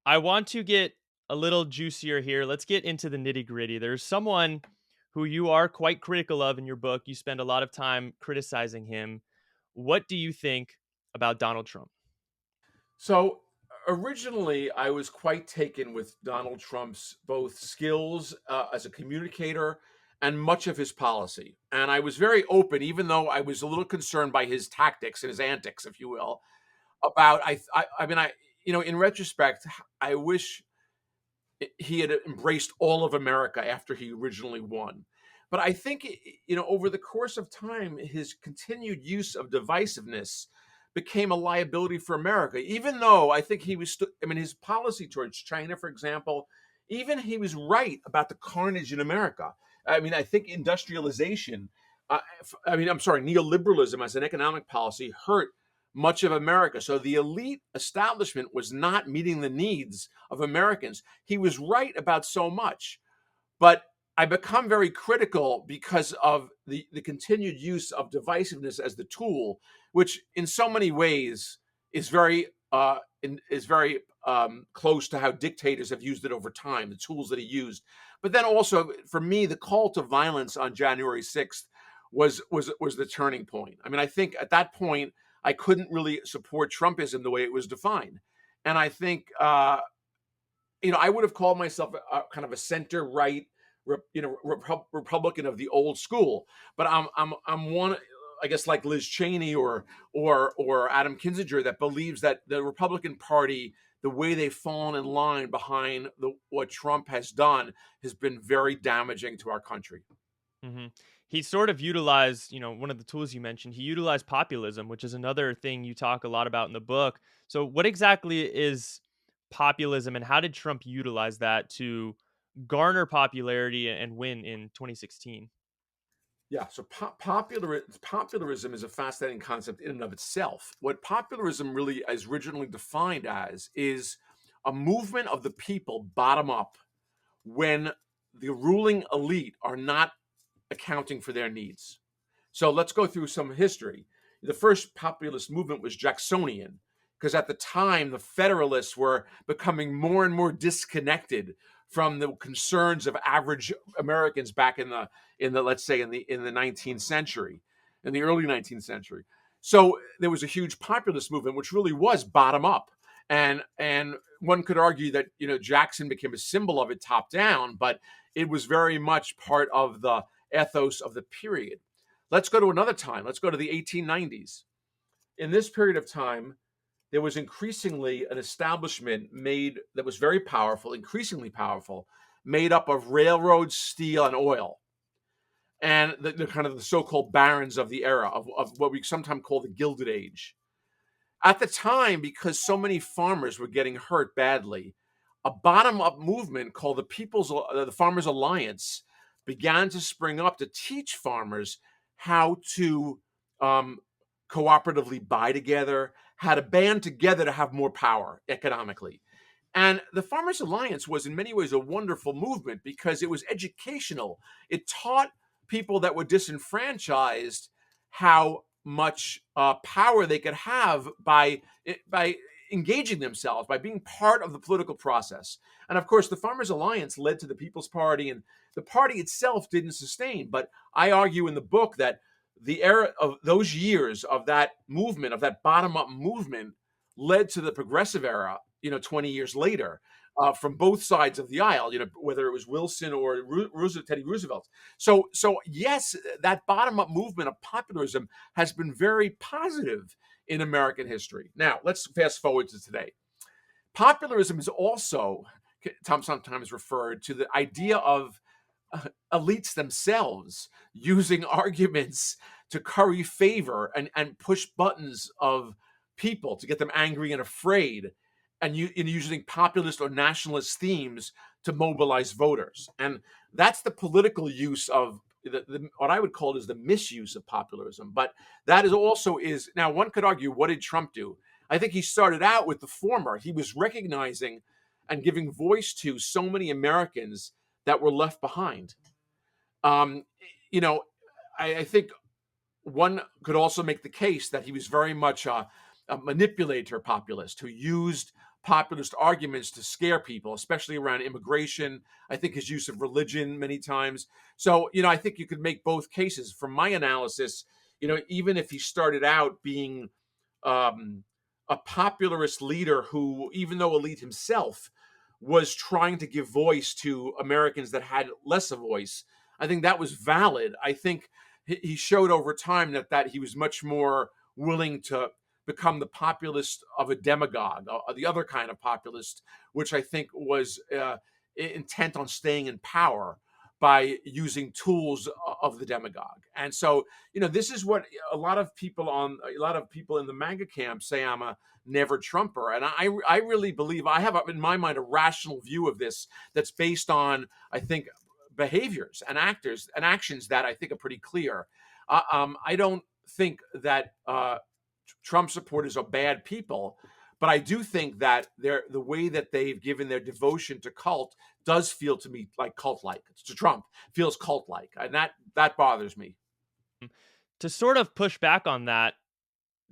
I want to get a little juicier here. Let's get into the nitty gritty. There's someone who you are quite critical of in your book. You spend a lot of time criticizing him. What do you think about Donald Trump? So originally, I was quite taken with Donald Trump's both skills as a communicator and much of his policy. And I was very open, even though I was a little concerned by his tactics and his antics, if you will, about I mean in retrospect, I wish he had embraced all of America after he originally won. But I think, over the course of time, his continued use of divisiveness became a liability for America. Even though I think I mean, his policy towards China, for example, even he was right about the carnage in America. I mean, I think industrialization, I'm sorry, neoliberalism as an economic policy hurt much of America. So the elite establishment was not meeting the needs of Americans. He was right about so much, but I become very critical because of the continued use of divisiveness as the tool, which in so many ways is very close to how dictators have used it over time, the tools that he used. But then also, for me, the call to violence on January 6th was the turning point. I mean, I think at that point I couldn't really support Trumpism the way it was defined, and I think I would have called myself kind of a center right, Republican of the old school. But I'm one, I guess, like Liz Cheney or Adam Kinzinger, that believes that the Republican Party, the way they've fallen in line behind what Trump has done, has been very damaging to our country. hmm He sort of utilized, one of the tools you mentioned. He utilized populism, which is another thing you talk a lot about in the book. So, what exactly is populism, and how did Trump utilize that to garner popularity and win in 2016? Yeah, so popularism is a fascinating concept in and of itself. What popularism really is originally defined as is a movement of the people bottom up when the ruling elite are not accounting for their needs. So let's go through some history. The first populist movement was Jacksonian, because at the time the Federalists were becoming more and more disconnected from the concerns of average Americans back in the let's say in the 19th century, in the early 19th century. So there was a huge populist movement, which really was bottom up, and one could argue that Jackson became a symbol of it top down, but it was very much part of the ethos of the period. Let's go to another time. Let's go to the 1890s. In this period of time, there was increasingly an establishment made that was very powerful, increasingly powerful, made up of railroads, steel, and oil. And the kind of the so-called barons of the era of what we sometimes call the Gilded Age. At the time, because so many farmers were getting hurt badly, a bottom-up movement called the Farmers Alliance began to spring up to teach farmers how to um, cooperatively buy together, how to band together to have more power economically. And the Farmers Alliance was in many ways a wonderful movement because it was educational. It taught people that were disenfranchised how much power they could have by engaging themselves, by being part of the political process. And of course, the Farmers Alliance led to the People's Party, and the party itself didn't sustain. But I argue in the book that the era of those years of that movement, of that bottom up movement, led to the progressive era, 20 years later, from both sides of the aisle, whether it was Wilson or Teddy Roosevelt. So yes, that bottom up movement of populism has been very positive in American history. Now, let's fast forward to today. Populism is also sometimes referred to the idea of elites themselves using arguments to curry favor and push buttons of people to get them angry and afraid, and using populist or nationalist themes to mobilize voters. And that's the political use of what I would call is the misuse of populism. But that is now, one could argue, what did Trump do? I think he started out with the former. He was recognizing and giving voice to so many Americans that were left behind. Um, you know, I think one could also make the case that he was very much a manipulator populist who used populist arguments to scare people, especially around immigration. I think his use of religion many times. So, I think you could make both cases. From my analysis, even if he started out being um, a popularist leader who, even though elite himself, was trying to give voice to Americans that had less a voice. I think that was valid. I think he showed over time that he was much more willing to become the populist of a demagogue, the other kind of populist, which I think was intent on staying in power by using tools of the demagogue. And so, this is what a lot of people in the MAGA camp say. I'm a never Trumper, and I really believe I have in my mind a rational view of this that's based on, I think, behaviors and actions that I think are pretty clear. I don't think that Trump supporters are bad people, but I do think that the way that they've given their devotion to cult does feel to me like cult-like. To Trump feels cult-like, and that bothers me. To sort of push back on that,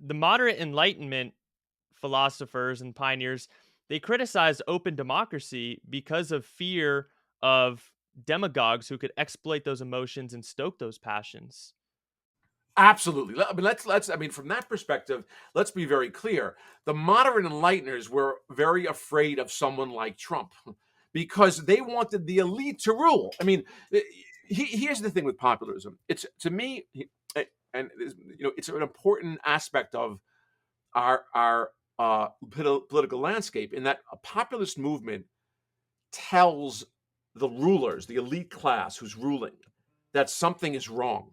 the moderate Enlightenment philosophers and pioneers, they criticize open democracy because of fear of demagogues who could exploit those emotions and stoke those passions. Absolutely. I mean, let's. I mean, from that perspective, let's be very clear. The moderate enlighteners were very afraid of someone like Trump because they wanted the elite to rule. I mean, here's the thing with populism. It's to me, and it's an important aspect of our political landscape in that a populist movement tells the rulers, the elite class who's ruling, that something is wrong,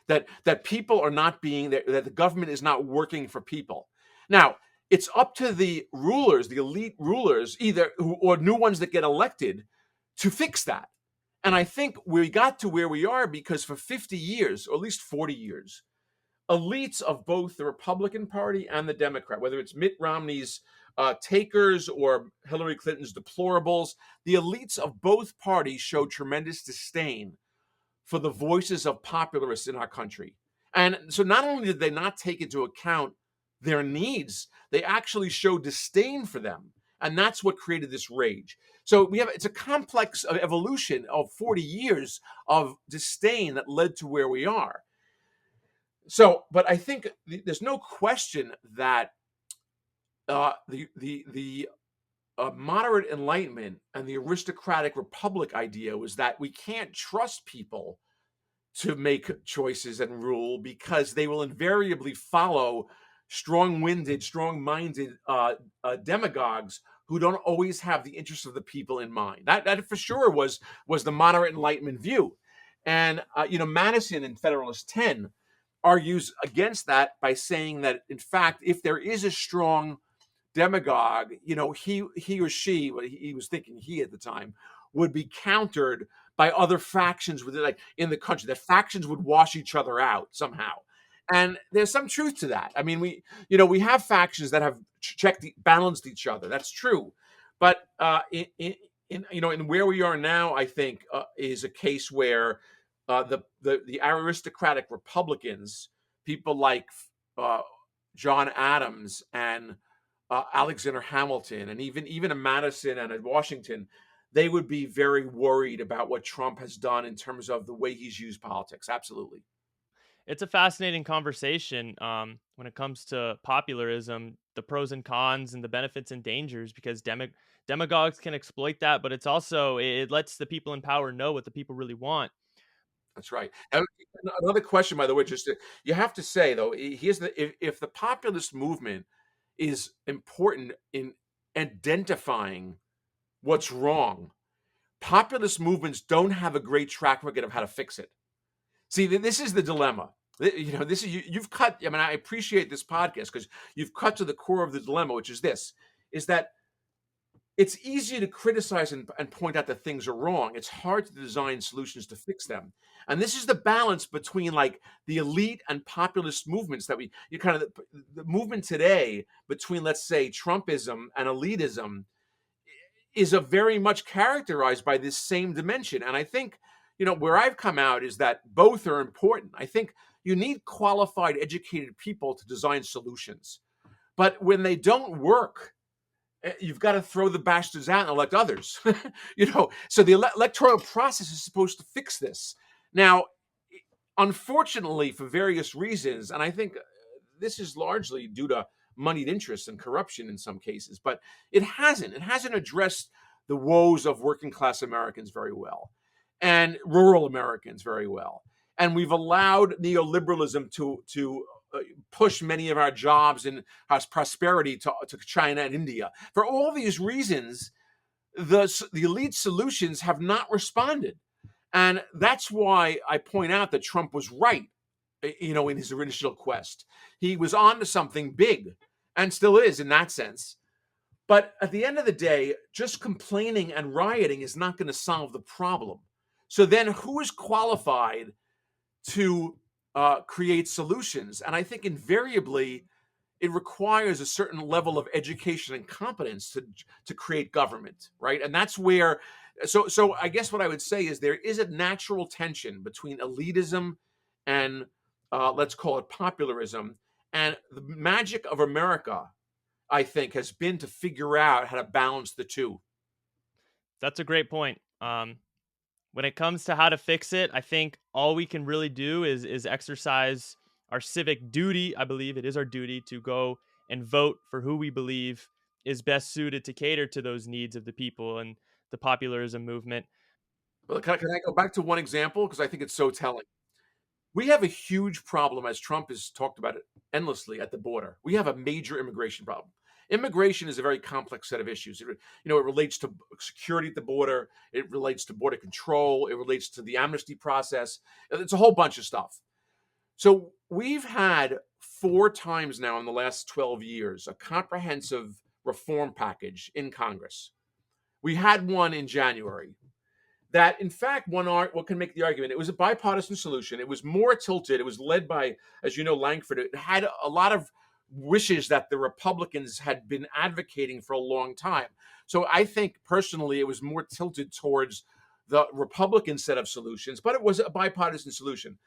that people are not being that the government is not working for people. Now, it's up to the rulers, the elite rulers, either or new ones that get elected, to fix that. And I think we got to where we are because for 50 years, or at least 40 years, elites of both the Republican Party and the Democrat, whether it's Mitt Romney's takers or Hillary Clinton's deplorables, the elites of both parties show tremendous disdain for the voices of popularists in our country. And so not only did they not take into account their needs, they actually show disdain for them. And that's what created this rage. So it's a complex evolution of 40 years of disdain that led to where we are. So, but I think there's no question that the moderate Enlightenment and the aristocratic republic idea was that we can't trust people to make choices and rule because they will invariably follow strong-winded, strong-minded demagogues who don't always have the interests of the people in mind. That for sure was the moderate Enlightenment view. And Madison in Federalist 10 argues against that by saying that, in fact, if there is a strong demagogue, he or she, what he was thinking he at the time, would be countered by other factions within, like in the country, that factions would wash each other out somehow. And there's some truth to that. I mean, we have factions that have balanced each other. That's true. But in where we are now, I think is a case where the aristocratic Republicans, people like John Adams and Alexander Hamilton, and even a Madison and a Washington, they would be very worried about what Trump has done in terms of the way he's used politics. Absolutely. It's a fascinating conversation when it comes to popularism, the pros and cons and the benefits and dangers, because demagogues can exploit that, but it lets the people in power know what the people really want. That's right. And another question, by the way, you have to say though, here's if the populist movement is important in identifying what's wrong, populist movements don't have a great track record of how to fix it. See, this is the dilemma. This is you've cut. I mean, I appreciate this podcast because you've cut to the core of the dilemma, which is this: is that it's easy to criticize and point out that things are wrong. It's hard to design solutions to fix them. And this is the balance between like the elite and populist movements that you kind of the movement today between, let's say, Trumpism and elitism is a very much characterized by this same dimension. And I think, where I've come out is that both are important. I think you need qualified, educated people to design solutions. But when they don't work, you've got to throw the bastards out and elect others. So the electoral process is supposed to fix this. Now, unfortunately, for various reasons, and I think this is largely due to moneyed interests and corruption in some cases, but it hasn't addressed the woes of working class Americans very well, and rural Americans very well. And we've allowed neoliberalism to push many of our jobs and our prosperity to China and India. For all these reasons, the elite solutions have not responded. And that's why I point out that Trump was right, in his original quest. He was on to something big and still is in that sense. But at the end of the day, just complaining and rioting is not going to solve the problem. So then who is qualified to create solutions? And I think invariably it requires a certain level of education and competence to create government, right? And that's where so I guess what I would say is there is a natural tension between elitism and let's call it popularism. And the magic of America, I think, has been to figure out how to balance the two. That's a great point. When it comes to how to fix it, I think all we can really do is exercise our civic duty. I believe it is our duty to go and vote for who we believe is best suited to cater to those needs of the people and the popularism movement. Well, can I go back to one example? Because I think it's so telling. We have a huge problem, as Trump has talked about it endlessly, at the border. We have a major immigration problem. Immigration is a very complex set of issues. It relates to security at the border. It relates to border control. It relates to the amnesty process. It's a whole bunch of stuff. So we've had 4 times now in the last 12 years a comprehensive reform package in Congress. We had one in January that in fact what can make the argument it was a bipartisan solution. It was more tilted. It was led by, as you know, Langford. It had a lot of wishes that the Republicans had been advocating for a long time. So I think personally it was more tilted towards the Republican set of solutions, but it was a bipartisan solution.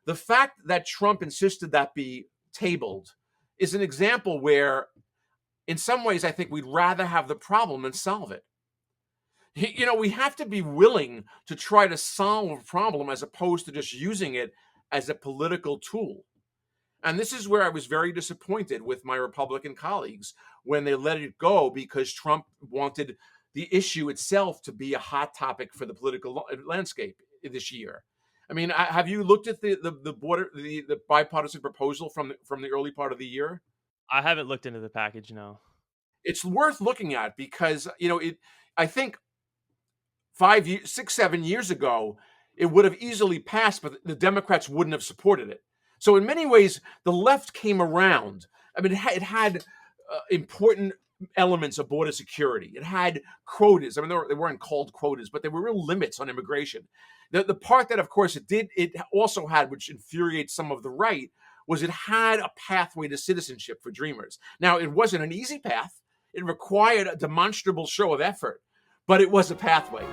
The fact that Trump insisted that be tabled is an example where in some ways I think we'd rather have the problem than solve it. We have to be willing to try to solve a problem as opposed to just using it as a political tool. And this is where I was very disappointed with my Republican colleagues when they let it go because Trump wanted the issue itself to be a hot topic for the political landscape this year. I mean, have you looked at the bipartisan proposal from the early part of the year? I haven't looked into the package, no. It's worth looking at because I think 5 years, 6, 7 years ago, it would have easily passed, but the Democrats wouldn't have supported it. So in many ways, the left came around. I mean, it had important elements of border security. It had quotas. I mean, they weren't called quotas, but they were real limits on immigration. The part that, of course, it also had, which infuriates some of the right, was it had a pathway to citizenship for Dreamers. Now, it wasn't an easy path. It required a demonstrable show of effort, but it was a pathway.